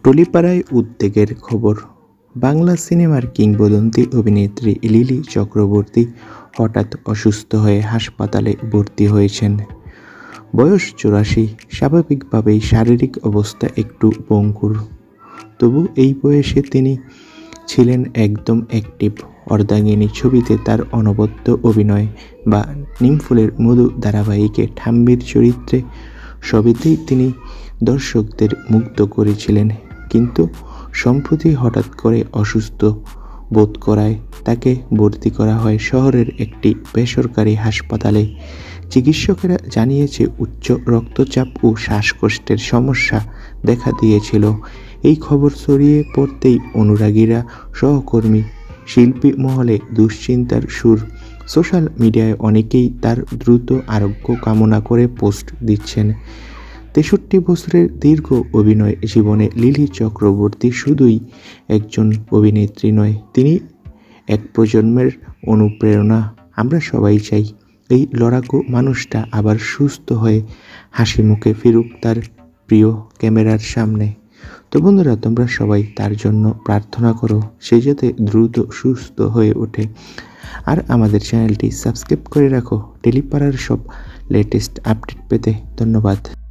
টলিপাড়ায় উদ্বেগের খবর। বাংলা সিনেমার কিংবদন্তি অভিনেত্রী লিলি চক্রবর্তী হঠাৎ অসুস্থ হয়ে হাসপাতালে ভর্তি হয়েছেন। বয়স ৮৪। স্বাভাবিকভাবেই শারীরিক অবস্থা একটু ভঙ্গুর, তবু এই বয়সে তিনি ছিলেন একদম অ্যাক্টিভ। অর্ধাঙ্গিনী ছবিতে তার অনবদ্য অভিনয় বা নিমফুলের মধু ধারাবাহিকে ঠাম্মির চরিত্রে সবেতেই তিনি দর্শকদের মুগ্ধ করেছিলেন। কিন্তু সম্প্রতি হঠাৎ করে অসুস্থ বোধ করায় তাকে ভর্তি করা হয় শহরের একটি বেসরকারি হাসপাতালে। চিকিৎসকেরা জানিয়েছে উচ্চ রক্তচাপ ও শ্বাসকষ্টের সমস্যা দেখা দিয়েছিল। এই খবর ছড়িয়ে পড়তেই অনুরাগীরা, সহকর্মী, শিল্পী মহলে দুশ্চিন্তার সুর। সোশ্যাল মিডিয়ায় অনেকেই তার দ্রুত আরোগ্য কামনা করে পোস্ট দিচ্ছেন। ৬৩ বছরের দীর্ঘ অভিনয় জীবনে লিলি চক্রবর্তী শুধুই একজন অভিনেত্রী নয়, তিনি এক প্রজন্মের অনুপ্রেরণা। আমরা সবাই চাই এই লড়াকু মানুষটা আবার সুস্থ হয়ে হাসি মুখে ফিরুক তার প্রিয় ক্যামেরার সামনে। তো বন্ধুরা, তোমরা সবাই তার জন্য প্রার্থনা করো, সে যাতে দ্রুত সুস্থ হয়ে ওঠে। আর আমাদের চ্যানেলটি সাবস্ক্রাইব করে রাখো টলিপাড়ার সব লেটেস্ট আপডেট পেতে। ধন্যবাদ।